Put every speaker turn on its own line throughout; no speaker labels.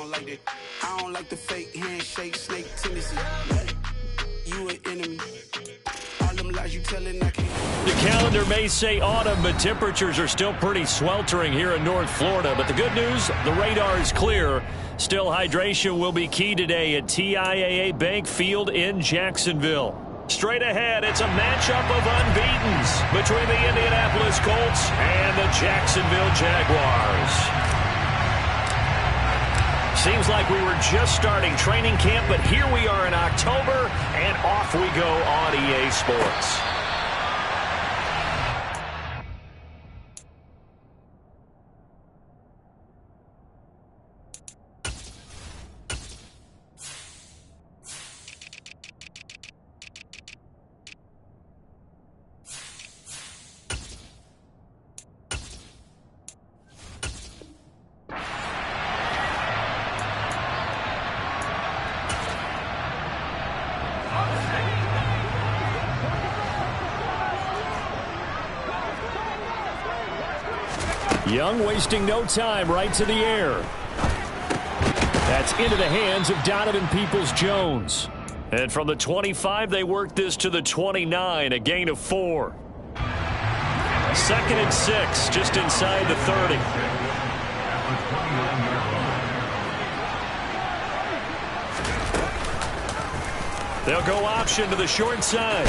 don't like that. I don't like the fake handshake, snake tendency. You an enemy. All them lies you telling, I can't.
The calendar may say autumn, but temperatures are still pretty sweltering here in North Florida. But the good news, the radar is clear. Still, hydration will be key today at TIAA Bank Field in Jacksonville. Straight ahead, it's a matchup of unbeatens between the Indianapolis Colts and the Jacksonville Jaguars. Seems like we were just starting training camp, but here we are in October, and off we go on EA Sports. Young wasting no time, right to the air. That's into the hands of Donovan Peoples-Jones. And from the 25, they work this to the 29, a gain of 4. 2nd and 6, just inside the 30. They'll go option to the short side.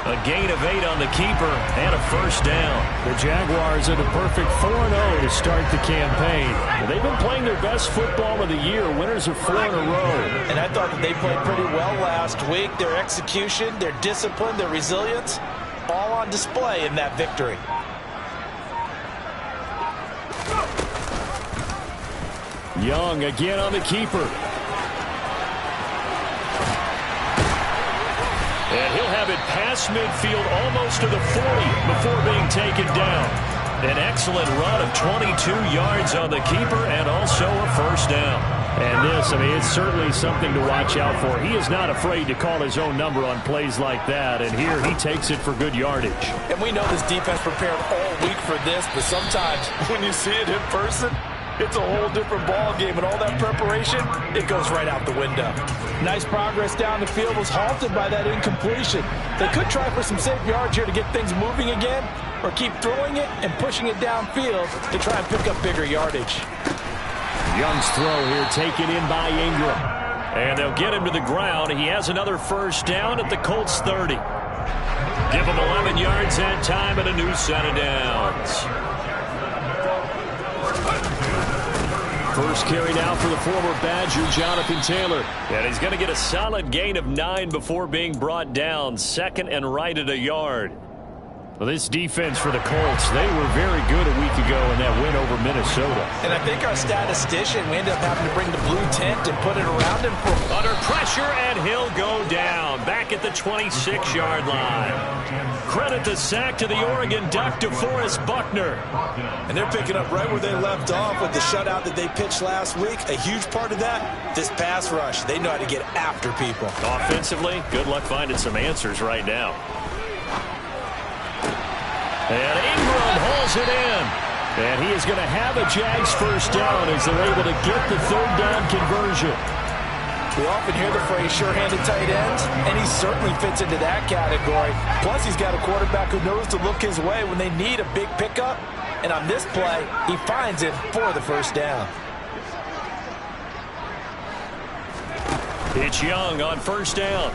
A gain of 8 on the keeper and a first down.
The Jaguars are the perfect 4-0 to start the campaign.
They've been playing their best football of the year. Winners of 4 in a row.
And I thought that they played pretty well last week. Their execution, their discipline, their resilience, all on display in that victory.
Young again on the keeper. And he'll have it past midfield almost to the 40 before being taken down. An excellent run of 22 yards on the keeper and also a first down.
And this, it's certainly something to watch out for. He is not afraid to call his own number on plays like that. And here he takes it for good yardage.
And we know this defense prepared all week for this, but sometimes when you see it in person, it's a whole different ball game, and all that preparation, it goes right out the window. Nice progress down the field, was halted by that incompletion. They could try for some safe yards here to get things moving again, or keep throwing it and pushing it downfield to try and pick up bigger yardage.
Young's throw here taken in by Ingram. And they'll get him to the ground. He has another first down at the Colts 30. Give him 11 yards that time and a new set of downs. First carry now for the former Badger, Jonathan Taylor. And he's going to get a solid gain of 9 before being brought down. 2nd and right at a yard.
Well, this defense for the Colts, they were very good a week ago in that win over Minnesota.
And I think our statistician, we ended up having to bring the blue tent and put it around him.
Under pressure, and he'll go down. Back at the 26-yard line. Credit the sack to the Oregon Duck, DeForest Buckner.
And they're picking up right where they left off with the shutout that they pitched last week. A huge part of that, this pass rush. They know how to get after people.
Offensively, good luck finding some answers right now. And Ingram hauls it in. And he is going to have a Jags first down as they're able to get the 3rd down conversion.
We often hear the phrase sure-handed tight ends, and he certainly fits into that category. Plus, he's got a quarterback who knows to look his way when they need a big pickup. And on this play, he finds it for the first down.
It's Young on first down.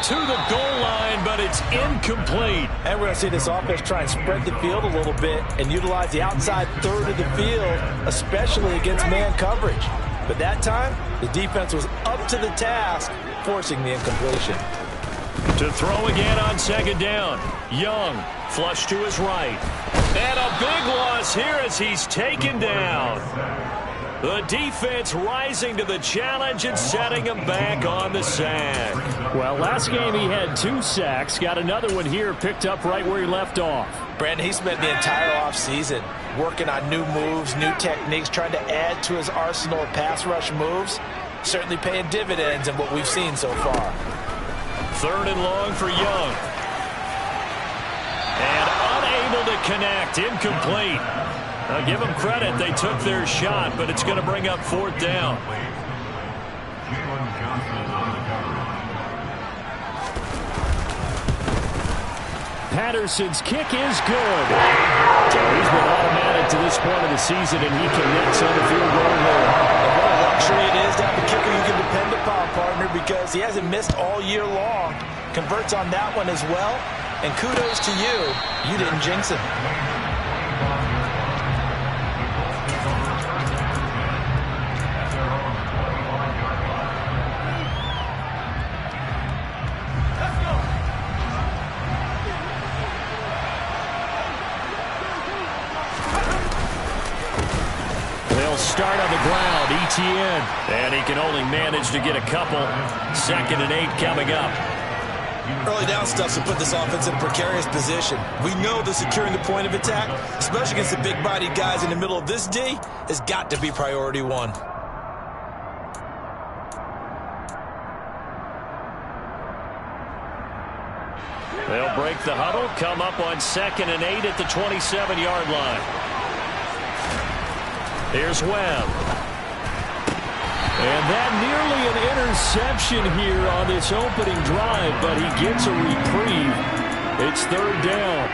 To the goal line, but it's incomplete.
And we're going to see this offense try and spread the field a little bit and utilize the outside 3rd of the field, especially against man coverage. But that time, the defense was up to the task, forcing the incompletion.
To throw again on 2nd down. Young, flush to his right. And a big loss here as he's taken down. The defense rising to the challenge and setting him back on the sack.
Well, last game he had 2 sacks. Got another one here picked up right where he left off.
Brandon, he spent the entire offseason working on new moves, new techniques, trying to add to his arsenal of pass rush moves. Certainly paying dividends in what we've seen so far.
3rd and long for Young. And unable to connect. Incomplete. Give them credit. They took their shot, but it's going to bring up 4th down.
Patterson's kick is good. So he's been automatic to this point of the season, and he connects on the field goal there.
And what a luxury it is to have a kicker you can depend upon, partner, because he hasn't missed all year long. Converts on that one as well. And kudos to you. You didn't jinx him.
Start on the ground, ETN. And he can only manage to get a couple. 2nd and 8 coming up.
Early down stuff to put this offense in a precarious position. We know that securing the point of attack, especially against the big-bodied guys in the middle of this D, has got to be priority one.
They'll break the huddle, come up on 2nd and 8 at the 27-yard line. Here's Webb. And that nearly an interception here on this opening drive, but he gets a reprieve. It's 3rd down.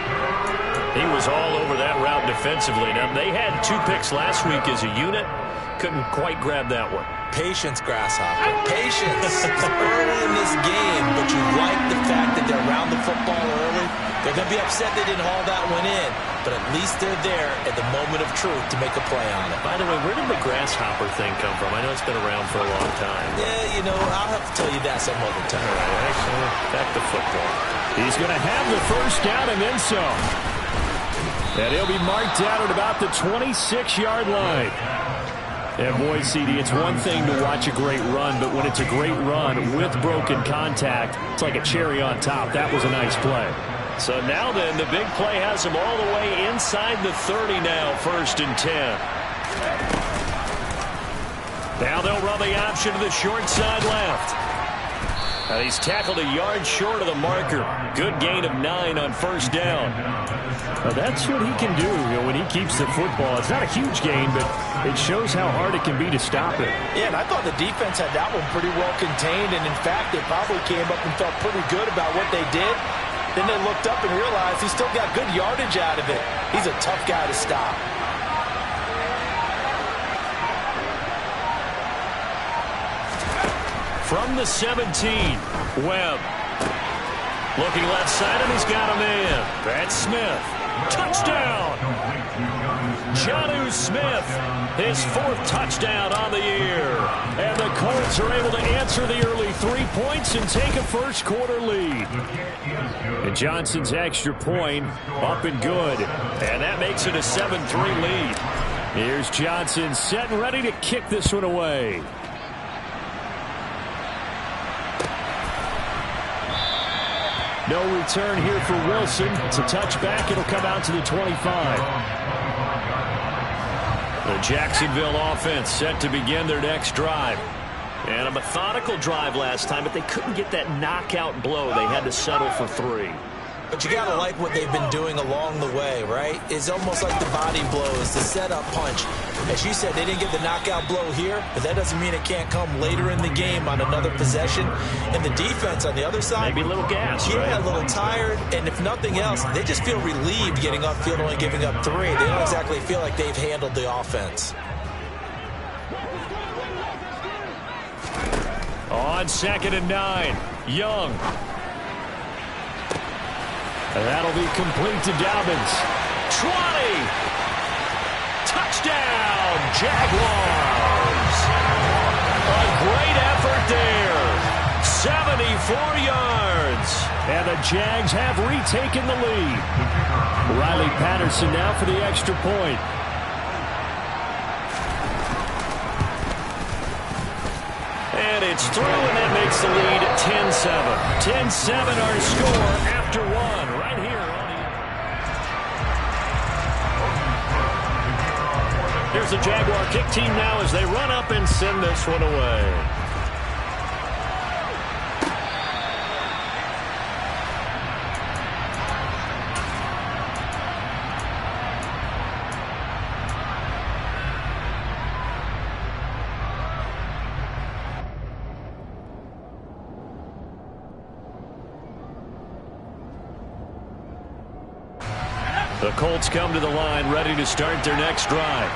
He was all over that route defensively. Now, they had 2 picks last week as a unit. Couldn't quite grab that one.
Patience, Grasshopper. Patience. Early in this game, but you like the fact that they're around the football early. They're going to be upset they didn't haul that one in, but at least they're there at the moment of truth to make a play on it.
By the way, where did the Grasshopper thing come from? I know it's been around for a long time.
Yeah, you know, I'll have to tell you that some other time.
All right, so back to football.
He's going to have the 1st down and then some. And he'll be marked out at about the 26-yard line. And boy, CD, it's one thing to watch a great run, but when it's a great run with broken contact, it's like a cherry on top. That was a nice play.
So now then, the big play has him all the way inside the 30 now, 1st and 10. Now they'll run the option to the short side left. And he's tackled a yard short of the marker. Good gain of 9 on 1st down.
Well, that's what he can do, when he keeps the football. It's not a huge gain, but it shows how hard it can be to stop it.
Yeah, and I thought the defense had that one pretty well contained, and in fact, they probably came up and felt pretty good about what they did. Then they looked up and realized he still got good yardage out of it. He's a tough guy to stop.
From the 17, Webb. Looking left side, and he's got a man. That's Smith. Touchdown! Jonnu Smith, his 4th touchdown on the year. And the Colts are able to answer the early 3 points and take a 1st quarter lead.
And Johnson's extra point up and good.
And that makes it a 7-3 lead.
Here's Johnson set and ready to kick this one away. No return here for Wilson. It's a touchback. It'll come out to the 25.
The Jacksonville offense set to begin their next drive. And a methodical drive last time, but they couldn't get that knockout blow. They had to settle for 3.
But you got to like what they've been doing along the way, right? It's almost like the body blows, the setup punch. As you said, they didn't get the knockout blow here, but that doesn't mean it can't come later in the game on another possession. And the defense on the other side,
maybe a little gas,
yeah,
right?
A little tired. And if nothing else, they just feel relieved getting off field only giving up 3. They don't exactly feel like they've handled the offense.
On 2nd and 9, Young.
And that'll be complete to Dobbins.
20! Touchdown, Jaguars! A great effort there. 74 yards.
And the Jags have retaken the lead. Riley Patterson now for the extra point.
And it's through, and that makes the lead 10-7. 10-7 our score after 1 right here on the... Here's the Jaguar kick team now as they run up and send this one away. The Colts come to the line ready to start their next drive.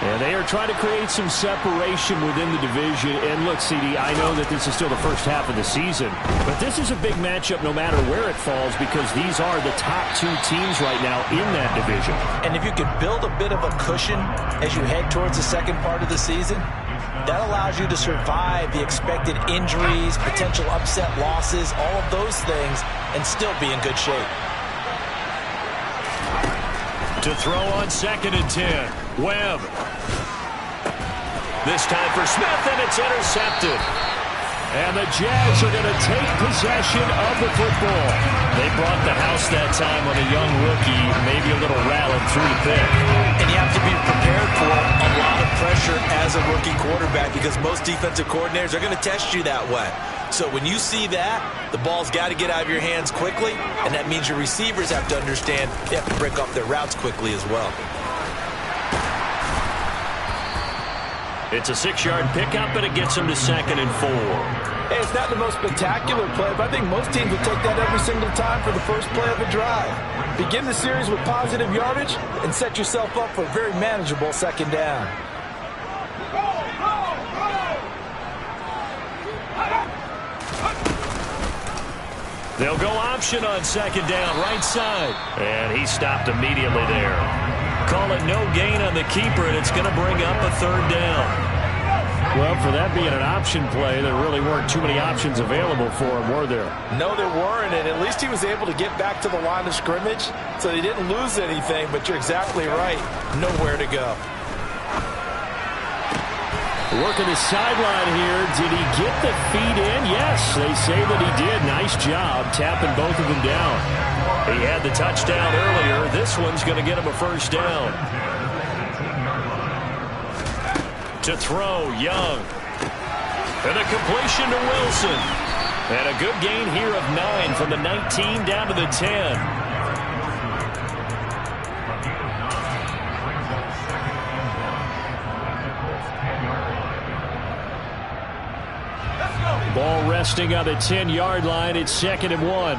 And they are trying to create some separation within the division. And look, CD, I know that this is still the first half of the season, but this is a big matchup no matter where it falls because these are the top two teams right now in that division.
And if you can build a bit of a cushion as you head towards the second part of the season, that allows you to survive the expected injuries, potential upset losses, all of those things, and still be in good shape.
To throw on 2nd and 10. Webb. This time for Smith, and it's intercepted.
And the Jags are going to take possession of the football.
They brought the house that time on a young rookie, maybe a little rattled through the pick.
And you have to be prepared for a lot of pressure as a rookie quarterback because most defensive coordinators are going to test you that way. So when you see that, the ball's got to get out of your hands quickly, and that means your receivers have to understand they have to break off their routes quickly as well.
It's a 6-yard pickup, and it gets them to 2nd and 4.
Hey, it's not the most spectacular play, but I think most teams will take that every single time for the first play of a drive. Begin the series with positive yardage and set yourself up for a very manageable second down.
They'll go option on 2nd down, right side. And he stopped immediately there. Call it no gain on the keeper, and it's going to bring up a 3rd down.
Well, for that being an option play, there really weren't too many options available for him, were there?
No, there weren't, and at least he was able to get back to the line of scrimmage, so he didn't lose anything, but you're exactly right. Nowhere to go.
Working the sideline here. Did he get the feet in? Yes, they say that he did. Nice job tapping both of them down.
He had the touchdown earlier. This one's going to get him a 1st down. To throw, Young. And a completion to Wilson. And a good gain here of 9 from the 19 down to the 10.
Ball resting on the 10-yard line. It's 2nd and 1.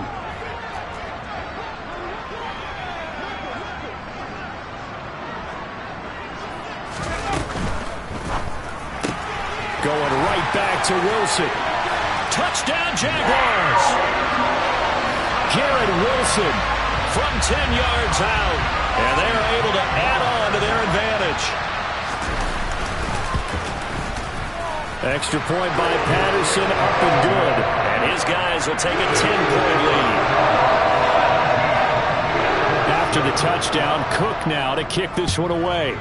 Going right back to Wilson.
Touchdown, Jaguars!
Garrett Wilson
from 10 yards out. And they're able to add on to their advantage.
Extra point by Patterson, up and good.
And his guys will take a 10-point lead.
After the touchdown, Cook now to kick this one away.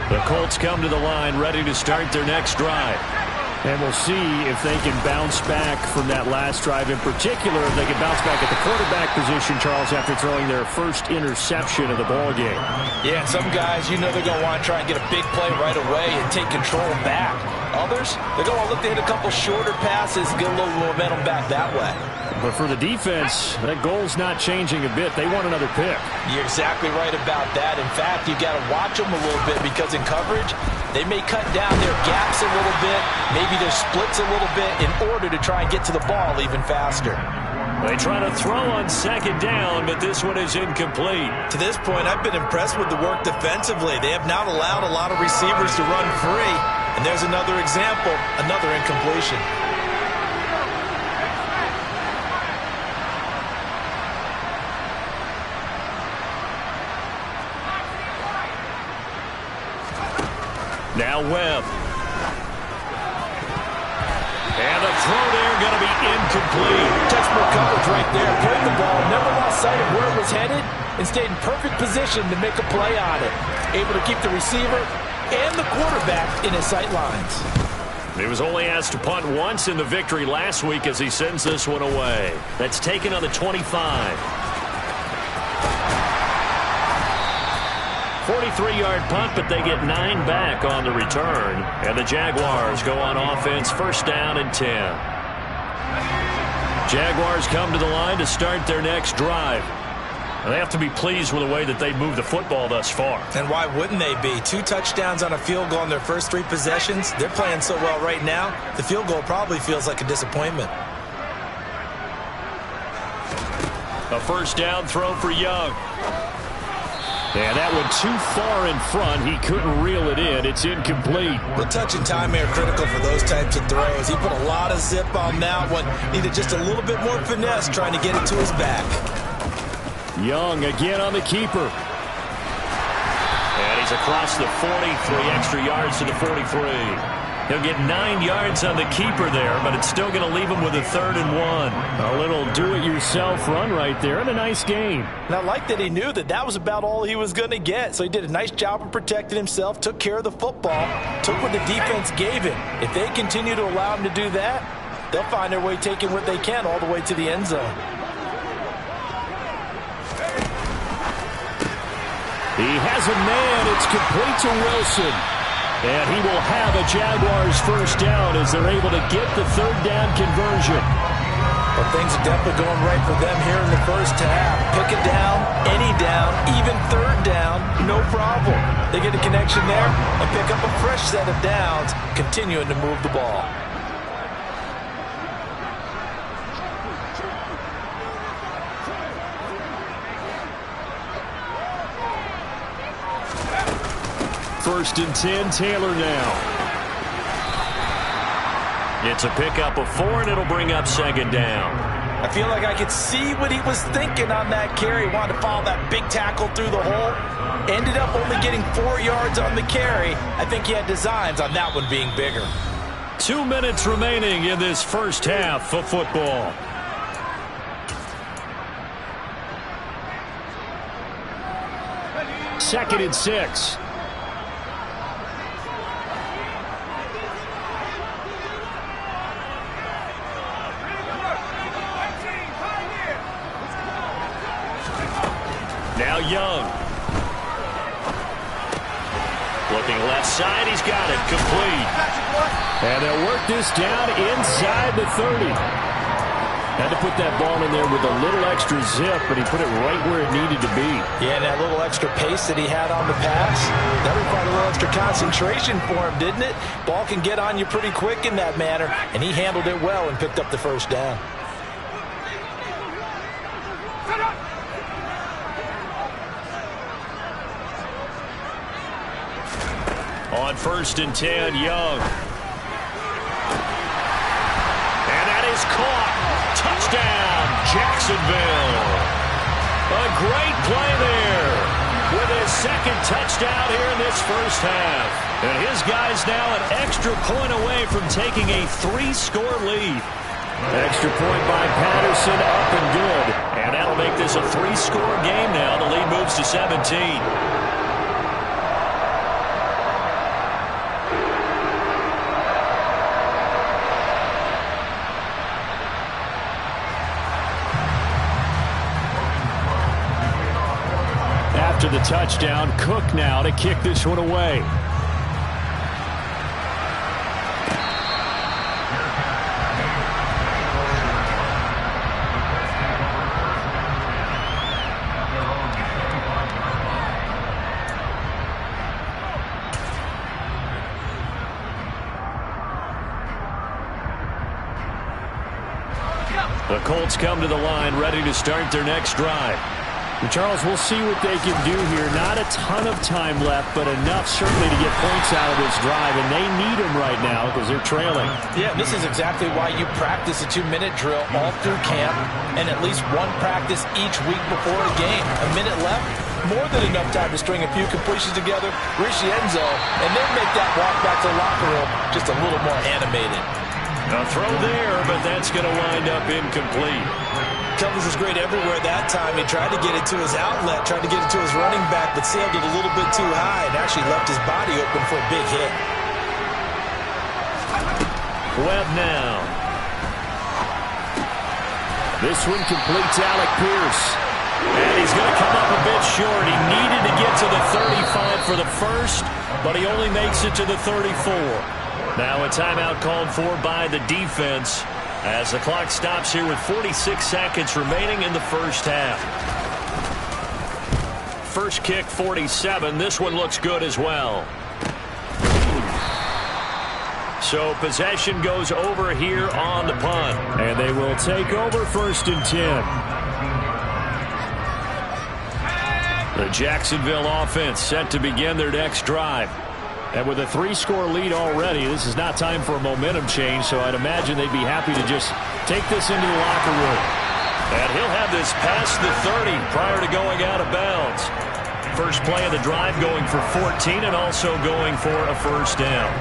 The Colts come to the line ready to start their next drive.
And we'll see if they can bounce back from that last drive. In particular, if they can bounce back at the quarterback position, Charles, after throwing their first interception of the ball game.
Yeah, some guys, you know they're going to want to try and get a big play right away and take control back. Others, they're going to look to hit a couple shorter passes and get a little momentum back that way.
But for the defense, that goal's not changing a bit. They want another pick.
You're exactly right about that. In fact, you've got to watch them a little bit because in coverage, they may cut down their gaps a little bit, maybe their splits a little bit in order to try and get to the ball even faster.
They try to throw on 2nd down, but this one is incomplete.
To this point, I've been impressed with the work defensively. They have not allowed a lot of receivers to run free. And there's another example, another incompletion.
Now Webb. And the throw there going to be incomplete.
Textbook coverage right there. Played the ball, never lost sight of where it was headed, and stayed in perfect position to make a play on it. Able to keep the receiver and the quarterback in his sight lines.
He was only asked to punt once in the victory last week as he sends this one away. That's taken on the 25. 43-yard punt, but they get 9 back on the return. And the Jaguars go on offense, 1st down and 10. Jaguars come to the line to start their next drive. They have to be pleased with the way that they moved the football thus far.
And why wouldn't they be? 2 touchdowns on a field goal in their first 3 possessions. They're playing so well right now, the field goal probably feels like a disappointment.
A first down throw for Young. And that one too far in front. He couldn't reel it in. It's incomplete.
The touch and time are critical for those types of throws. He put a lot of zip on that one. Needed just a little bit more finesse trying to get it to his back.
Young again on the keeper. And he's across the 40, 3 extra yards to the 43. He'll get 9 yards on the keeper there, but it's still going to leave him with a 3rd and 1.
A little do-it-yourself run right there and a nice game.
And I like that he knew that that was about all he was going to get. So he did a nice job of protecting himself, took care of the football, took what the defense gave him. If they continue to allow him to do that, they'll find their way taking what they can all the way to the end zone.
He has a man. It's complete to Wilson. And he will have a Jaguars first down as they're able to get the 3rd down conversion.
Well, things are definitely going right for them here in the first half. Pick a down, any down, even 3rd down, no problem. They get a connection there and pick up a fresh set of downs, continuing to move the ball.
First and 10, Taylor now.
It's a pickup of 4, and it'll bring up 2nd down.
I feel like I could see what he was thinking on that carry. Wanted to follow that big tackle through the hole. Ended up only getting 4 yards on the carry. I think he had designs on that one being bigger.
2 minutes remaining in this first half of football.
Second and 6.
Now Young. Looking left side, he's got it, complete.
And they'll work this down inside the 30. Had to put that ball in there with a little extra zip, but he put it right where it needed to be.
Yeah, and that little extra pace that he had on the pass, that required a little extra concentration for him, didn't it? Ball can get on you pretty quick in that manner, and he handled it well and picked up the first down.
On first and 10, Young. And that is caught. Touchdown, Jacksonville. A great play there with his 2nd touchdown here in this first half. And his guy's now an extra point away from taking a 3-score lead.
Extra point by Patterson, up and good.
And that'll make this a 3-score game now. The lead moves to 17.
After the touchdown, Cook now to kick this one away.
The Colts come to the line, ready to start their next drive.
Charles, we'll see what they can do here. Not a ton of time left, but enough certainly to get points out of this drive, and they need them right now because they're trailing.
Yeah, this is exactly why you practice a 2-minute drill all through camp and at least one practice each week before a game. A minute left, more than enough time to string a few completions together, reach the end zone, and then make that walk back to the locker room just a little more animated.
A throw there, but that's going to wind up incomplete.
Covers was great everywhere that time. He tried to get it to his outlet, tried to get it to his running back, but sailed it a little bit too high and actually left his body open for a big hit.
Webb now.
This one completes Alec Pierce.
And he's going to come up a bit short. He needed to get to the 35 for the first, but he only makes it to the 34. Now a timeout called for by the defense as the clock stops here with 46 seconds remaining in the first half. first kick 47. This one looks good as well. So possession goes over here on the punt.
And they will take over 1st and 10.
The Jacksonville offense set to begin their next drive.
And with a 3-score lead already, this is not time for a momentum change, so I'd imagine they'd be happy to just take this into the locker room.
And he'll have this past the 30 prior to going out of bounds. First play of the drive going for 14 and also going for a first down.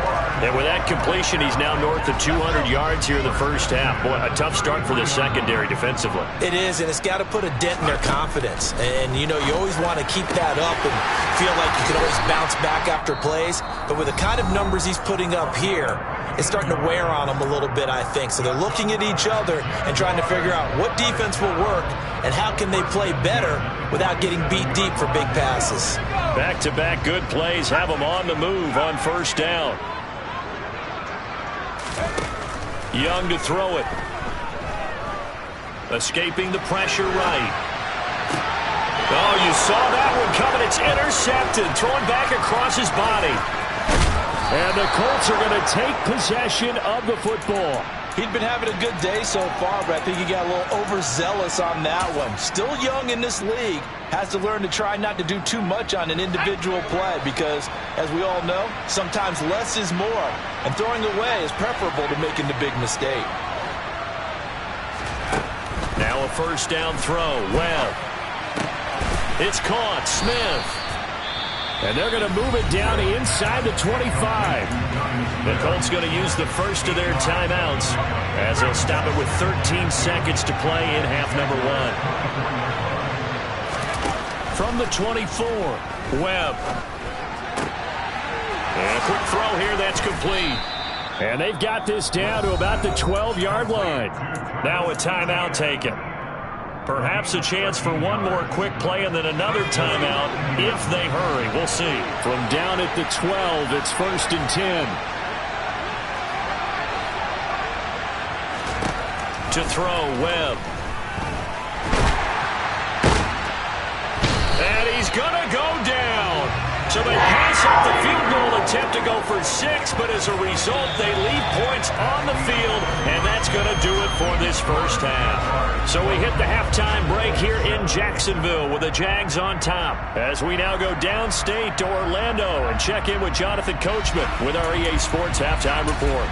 And with that completion, he's now north of 200 yards here in the first half. Boy, a tough start for the secondary defensively.
It is, and it's got to put a dent in their confidence. And, you know, you always want to keep that up and feel like you can always bounce back after plays. But with the kind of numbers he's putting up here, it's starting to wear on them a little bit, I think. So they're looking at each other and trying to figure out what defense will work and how can they play better without getting beat deep for big passes.
Back-to-back good plays have them on the move on first down. Young to throw it. Escaping the pressure right. Oh, you saw that one coming. It's intercepted. Thrown back across his body.
And the Colts are going to take possession of the football.
He'd been having a good day so far, but I think he got a little overzealous on that one. Still young in this league. Has to learn to try not to do too much on an individual play because, as we all know, sometimes less is more. And throwing away is preferable to making the big mistake.
Now a first down throw. Well, it's caught. Smith.
And they're going to move it down inside the 25.
The Colts going to use the first of their timeouts as they'll stop it with 13 seconds to play in half number 1. From the 24, Webb. And a quick throw here, that's complete.
And they've got this down to about the 12-yard line.
Now a timeout taken. Perhaps a chance for one more quick play and then another timeout if they hurry. We'll see.
From down at the 12, it's 1st and 10.
To throw, Webb. And he's going to go down. So they pass up the field goal attempt to go for 6, but as a result, they leave points on the field, and that's going to do it for this first half. So we hit the halftime break here in Jacksonville with the Jags on top. As we now go downstate to Orlando and check in with Jonathan Coachman with our EA Sports Halftime Report.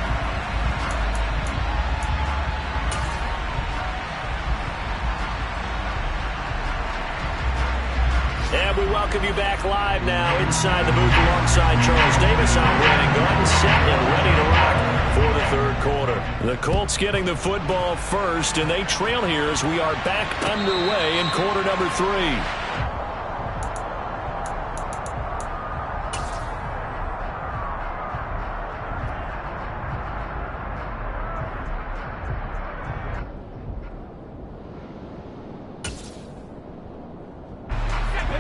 And we welcome you back live now inside the booth alongside Charles Davis. I'm Brandon Gordon, set and ready to rock for the third quarter. The Colts getting the football first, and they trail here as we are back underway in quarter number 3.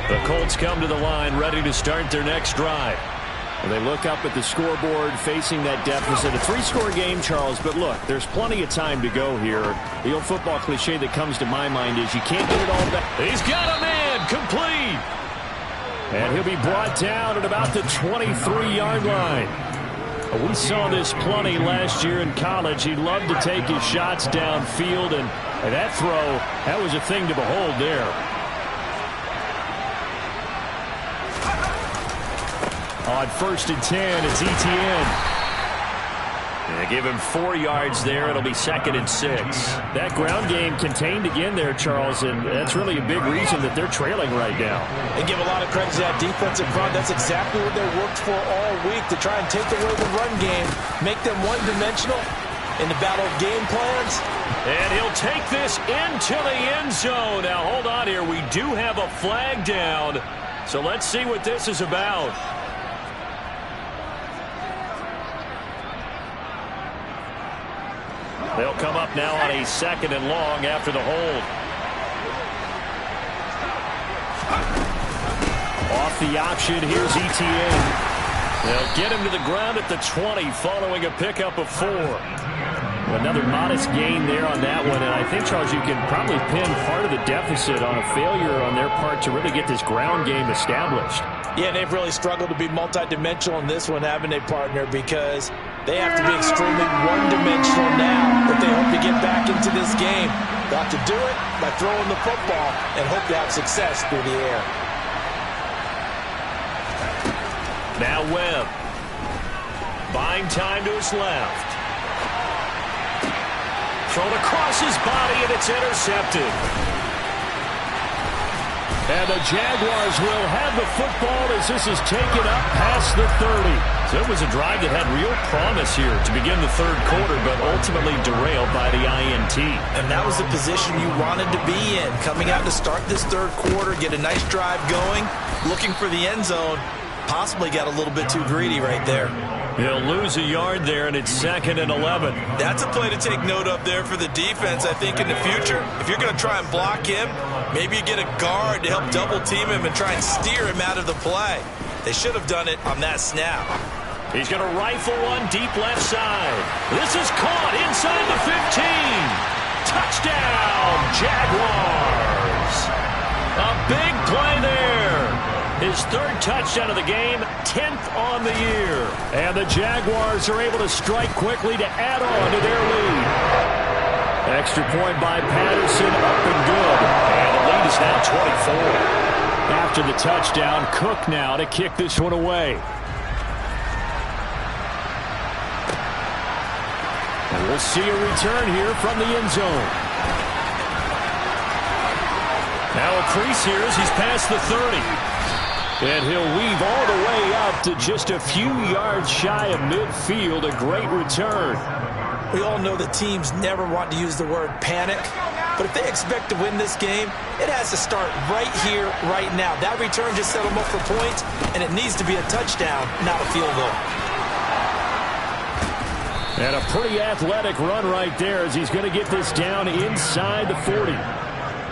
The Colts come to the line ready to start their next drive.
And they look up at the scoreboard facing that deficit. A 3-score game, Charles, but look, there's plenty of time to go here. The old football cliche that comes to my mind is you can't get it all back.
He's got a man complete.
And he'll be brought down at about the 23-yard line. We saw this plenty last year in college. He loved to take his shots downfield, and that throw, that was a thing to behold there. On 1st and 10, it's Etienne.
They give him 4 yards there. It'll be 2nd and 6.
That ground game contained again there, Charles, and that's really a big reason that they're trailing right now.
And give a lot of credit to that defensive front. That's exactly what they worked for all week, to try and take away the run game, make them one-dimensional in the battle of game plans.
And he'll take this into the end zone. Now, hold on here. We do have a flag down, so let's see what this is about. They'll come up now on a 2nd and long after the hold.
Off the option, here's Etienne.
They'll get him to the ground at the 20 following a pickup of 4.
Another modest gain there on that one, and I think, Charles, you can probably pin part of the deficit on a failure on their part to really get this ground game established.
Yeah, they've really struggled to be multidimensional in this one, haven't they, partner? Because they have to be extremely one-dimensional now if they hope to get back into this game. They'll have to do it by throwing the football and hope to have success through the air.
Now Webb. Buying time to his left. Thrown across his body, and it's intercepted.
And the Jaguars will have the football as this is taken up past the 30.
So it was a drive that had real promise here to begin the third quarter, but ultimately derailed by the INT.
And that was the position you wanted to be in. Coming out to start this third quarter, get a nice drive going, looking for the end zone. Possibly got a little bit too greedy right there.
He'll lose a yard there, and it's 2nd and 11.
That's a play to take note of there for the defense, I think, in the future. If you're going to try and block him, maybe you get a guard to help double-team him and try and steer him out of the play. They should have done it on that snap.
He's going to rifle one deep left side. This is caught inside the 15. Touchdown, Jaguars. A big play there. His third touchdown of the game, 10th on the year.
And the Jaguars are able to strike quickly to add on to their lead. Extra point by Patterson, up and good.
And the lead is now 24.
After the touchdown, Cook now to kick this one away. And we'll see a return here from the end zone.
Now a crease here as he's past the 30.
And he'll weave all the way up to just a few yards shy of midfield. A great return.
We all know that teams never want to use the word panic. But if they expect to win this game, it has to start right here, right now. That return just set them up for points, and it needs to be a touchdown, not a field goal.
And a pretty athletic run right there as he's going to get this down inside the 40.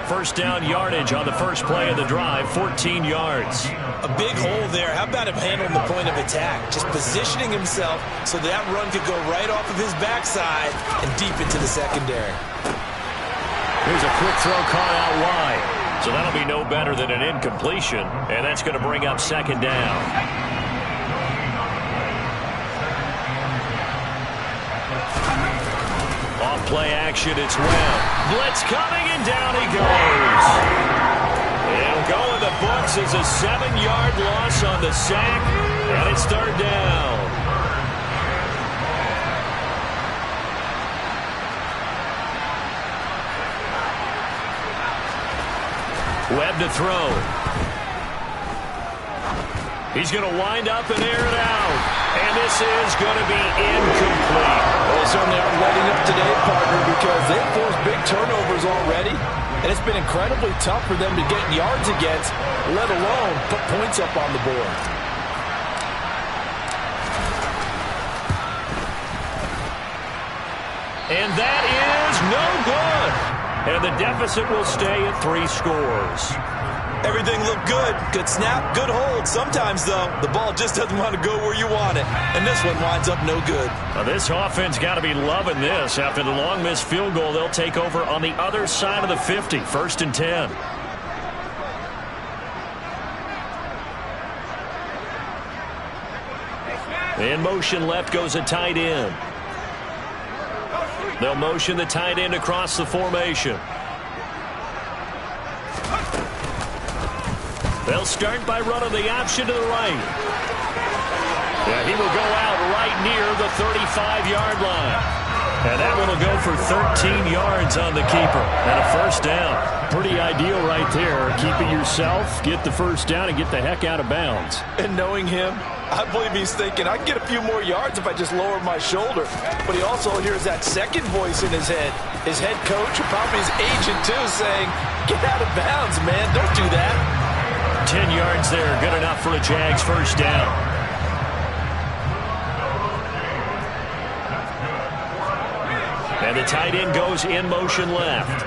First down yardage on the first play of the drive, 14 yards.
A big hole there. How about him handling the point of attack? Just positioning himself so that run could go right off of his backside and deep into the secondary.
Here's a quick throw caught out wide. So that'll be no better than an incompletion, and that's going to bring up 2nd down. Play action, it's Webb. Blitz coming, and down he goes. It'll go in the books as a 7-yard loss on the sack, and it's 3rd down. Webb to throw. He's going to wind up and air it out. And this is going to be incomplete.
Well, they certainly aren't letting up today, partner, because they've forced big turnovers already. And it's been incredibly tough for them to get yards against, let alone put points up on the board.
And that is no good. And the deficit will stay at 3 scores.
Everything looked good. Good snap, good hold. Sometimes, though, the ball just doesn't want to go where you want it. And this one winds up no good.
Now, this offense got to be loving this. After the long missed field goal, they'll take over on the other side of the 50. 1st and 10. In motion left goes a tight end. They'll motion the tight end across the formation. They'll start by running the option to the right. Yeah, he will go out right near the 35-yard line. And that one will go for 13 yards on the keeper. And a 1st down.
Pretty ideal right there. Keep it yourself, get the 1st down, and get the heck out of bounds.
And knowing him, I believe he's thinking, I can get a few more yards if I just lower my shoulder. But he also hears that second voice in his head. His head coach, or probably his agent too, saying, get out of bounds, man. Don't do that.
10 yards there, good enough for a Jags 1st down. And the tight end goes in motion left.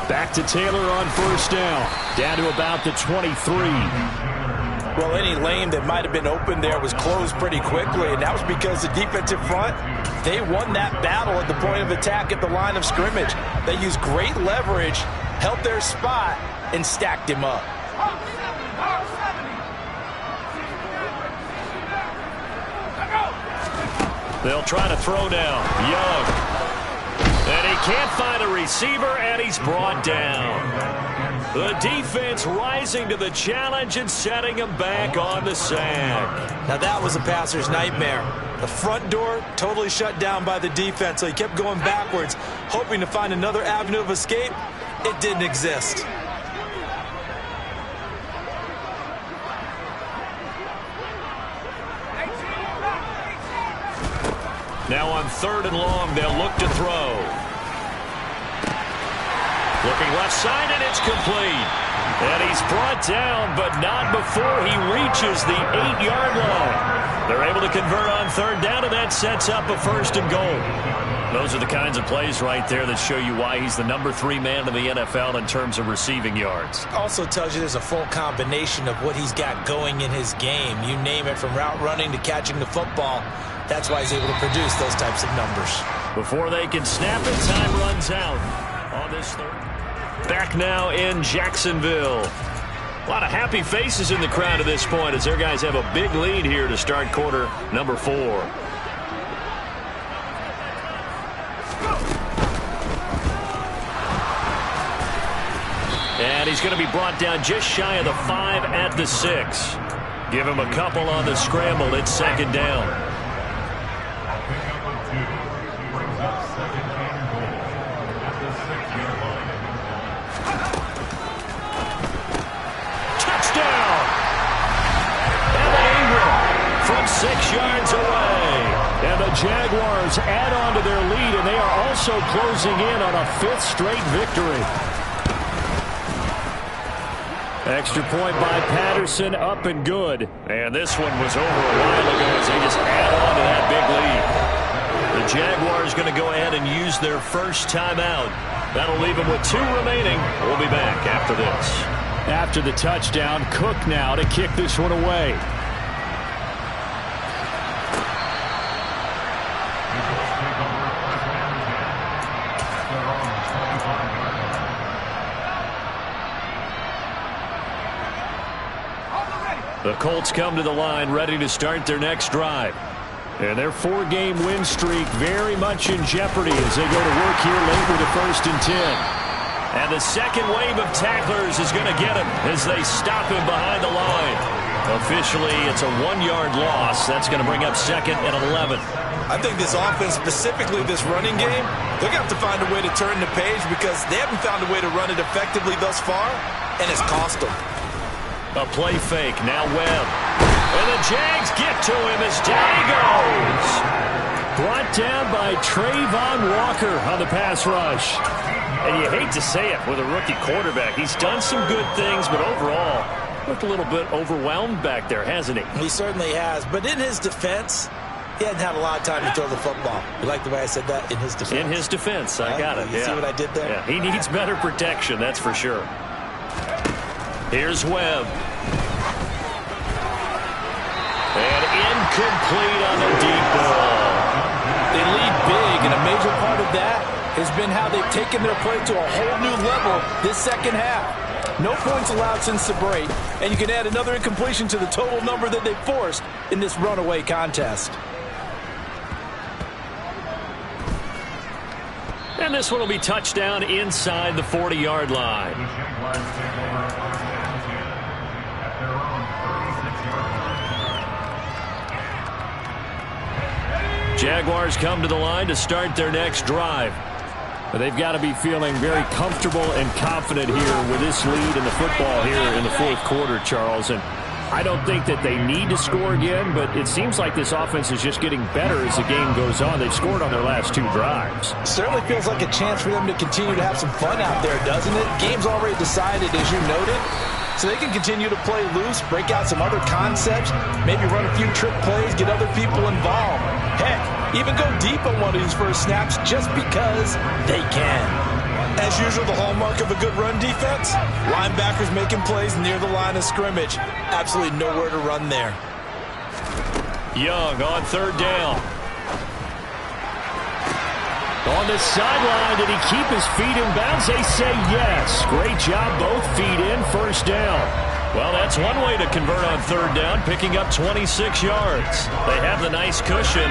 Back to Taylor on 1st down. Down to about the 23.
Well, any lane that might have been open there was closed pretty quickly, and that was because the defensive front, they won that battle at the point of attack at the line of scrimmage. They used great leverage, held their spot, and stacked him up.
They'll try to throw down. Young. And he can't find a receiver, and he's brought down. The defense rising to the challenge and setting him back on the sack.
Now that was a passer's nightmare. The front door totally shut down by the defense, so he kept going backwards, hoping to find another avenue of escape. It didn't exist.
Now on 3rd and long, they'll look to throw. Looking left side, and it's complete. And he's brought down, but not before he reaches the 8-yard line. They're able to convert on 3rd down, and that sets up a 1st and goal. Those are the kinds of plays right there that show you why he's the number 3 man in the NFL in terms of receiving yards.
Also tells you there's a full combination of what he's got going in his game. You name it, from route running to catching the football. That's why he's able to produce those types of numbers.
Before they can snap it, time runs out on this 3rd. Back now in Jacksonville. A lot of happy faces in the crowd at this point as their guys have a big lead here to start quarter number 4. And he's going to be brought down just shy of the 5 at the 6. Give him a couple on the scramble. It's 2nd down. From 6 yards away. And the Jaguars add on to their lead, and they are also closing in on a 5th straight victory. Extra point by Patterson, up and good. And this one was over a while ago as they just add on to that big lead. The Jaguars going to go ahead and use their first timeout. That'll leave them with 2 remaining. We'll be back after this.
After the touchdown, Cook now to kick this one away.
The Colts come to the line ready to start their next drive. And their 4-game win streak very much in jeopardy as they go to work here late with a 1st and 10. And the second wave of tacklers is going to get him as they stop him behind the line. Officially, it's a 1-yard loss. That's going to bring up 2nd and 11.
I think this offense, specifically this running game, they're going to have to find a way to turn the page because they haven't found a way to run it effectively thus far, and it's cost them.
A play fake, now Webb. And the Jags get to him as down he goes.
Brought down by Trayvon Walker on the pass rush.
And you hate to say it with a rookie quarterback. He's done some good things, but overall, looked a little bit overwhelmed back there, hasn't he?
He certainly has. But in his defense, he hadn't had a lot of time to throw the football. You like the way I said that? In his defense.
In his defense, I got it.
You see what I did there?
Yeah, he needs better protection, that's for sure. Here's Webb. And incomplete on the deep ball.
They lead big, and a major part of that has been how they've taken their play to a whole new level this second half. No points allowed since the break, and you can add another incompletion to the total number that they forced in this runaway contest.
And this one will be touchdown inside the 40-yard line. Jaguars come to the line to start their next drive.
But they've got to be feeling very comfortable and confident here with this lead in the football here in the 4th quarter, Charles. And I don't think that they need to score again, but it seems like this offense is just getting better as the game goes on. They've scored on their last 2 drives.
Certainly feels like a chance for them to continue to have some fun out there, doesn't it? Game's already decided, as you noted. So they can continue to play loose, break out some other concepts, maybe run a few trick plays, get other people involved. Heck, even go deep on one of these first snaps just because they can. As usual, the hallmark of a good run defense, linebackers making plays near the line of scrimmage. Absolutely nowhere to run there.
Young on third down. On the sideline, did he keep his feet in bounds? They say yes. Great job, both feet in, first down. Well, that's one way to convert on third down, picking up 26 yards. They have the nice cushion.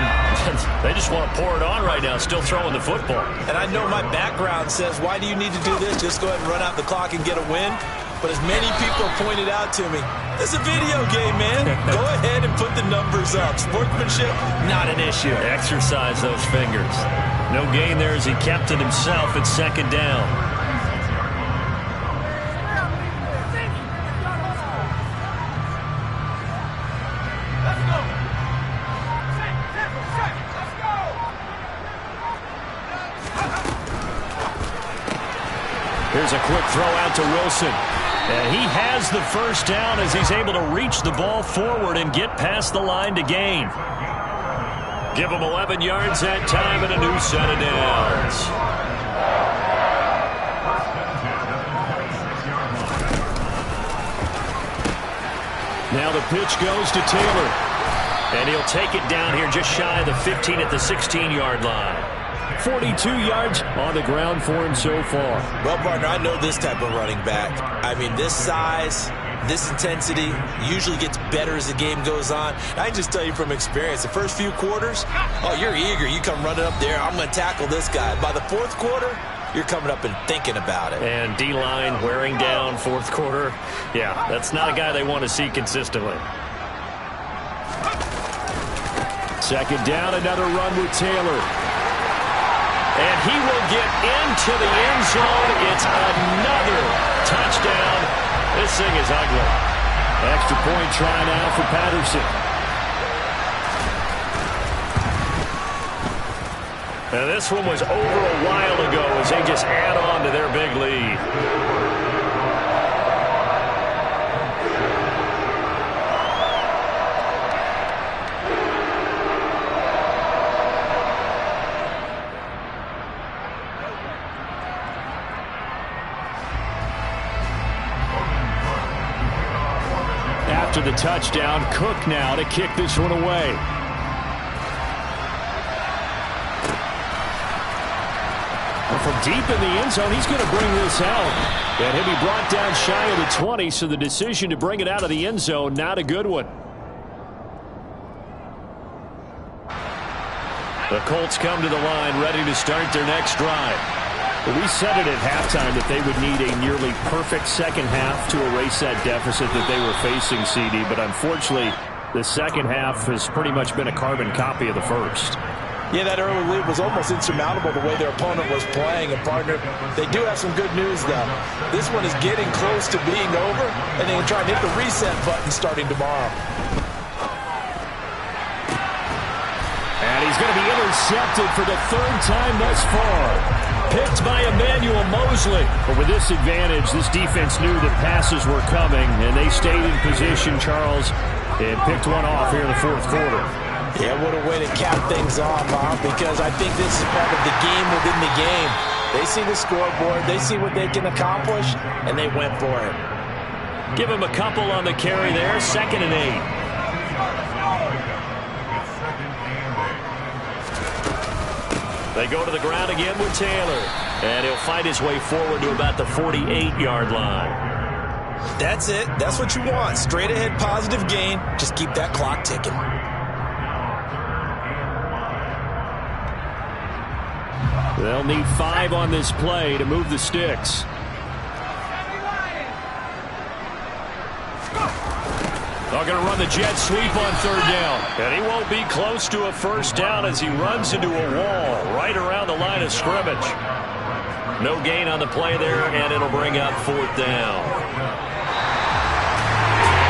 They just want to pour it on right now, still throwing the football.
And I know my background says, why do you need to do this? Just go ahead and run out the clock and get a win. But as many people have pointed out to me, it's a video game, man. Go ahead and put the numbers up. Sportsmanship, not an issue.
Exercise those fingers. No gain there as he kept it himself at second down. Here's a quick throw out to Wilson. And he has the first down as he's able to reach the ball forward and get past the line to gain. Give him 11 yards that time and a new set of downs. Now the pitch goes to Taylor. And he'll take it down here just shy of the 15 at the 16-yard line. 42 yards on the ground for him so far.
Well, partner, I know this type of running back. I mean, this size, this intensity usually gets better as the game goes on. I can just tell you from experience, the first few quarters, oh, you're eager. You come running up there, I'm going to tackle this guy. By the fourth quarter, you're coming up and thinking about it.
And D-line wearing down fourth quarter. Yeah, that's not a guy they want to see consistently.
Second down, another run with Taylor.
And he will get into the end zone. It's another touchdown. This thing is ugly.
Extra point try now for Patterson.
And this one was over a while ago as they just add on to their big lead.
After the touchdown, Cook now to kick this one away. And from deep in the end zone, he's going to bring this out. And he'll be brought down shy of the 20, so the decision to bring it out of the end zone, not a good one.
The Colts come to the line ready to start their next drive.
We said it at halftime that they would need a nearly perfect second half to erase that deficit that they were facing, CD. But unfortunately, the second half has pretty much been a carbon copy of the first.
Yeah, that early lead was almost insurmountable the way their opponent was playing. And, partner, they do have some good news, though. This one is getting close to being over, and they can try and hit the reset button starting tomorrow.
And he's going to be intercepted for the third time thus far. Picked by Emmanuel Mosley. But with this advantage, this defense knew that passes were coming, and they stayed in position, Charles, and picked one off here in the fourth quarter.
Yeah, what a way to cap things off, huh? Because I think this is part of the game within the game. They see the scoreboard, they see what they can accomplish, and they went for it.
Give him a couple on the carry there, 2nd and 8. They go to the ground again with Taylor. And he'll fight his way forward to about the 48-yard line.
That's it. That's what you want. Straight ahead positive gain. Just keep that clock ticking.
They'll need 5 on this play to move the sticks.
They're going to run the jet sweep on third down. And he won't be close to a first down as he runs into a wall right around the line of scrimmage. No gain on the play there, and it'll bring up fourth down.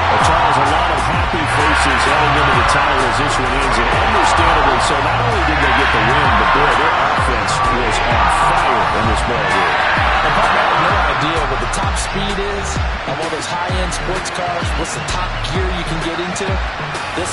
Well, Charles, a lot of happy faces heading into the title as this one ends, and understandably so. Not only did they get the win, but boy, their offense was on fire in this ball game.
And Bob, I have no idea what the top speed is on one of those high-end sports cars. What's the top gear you can get into? This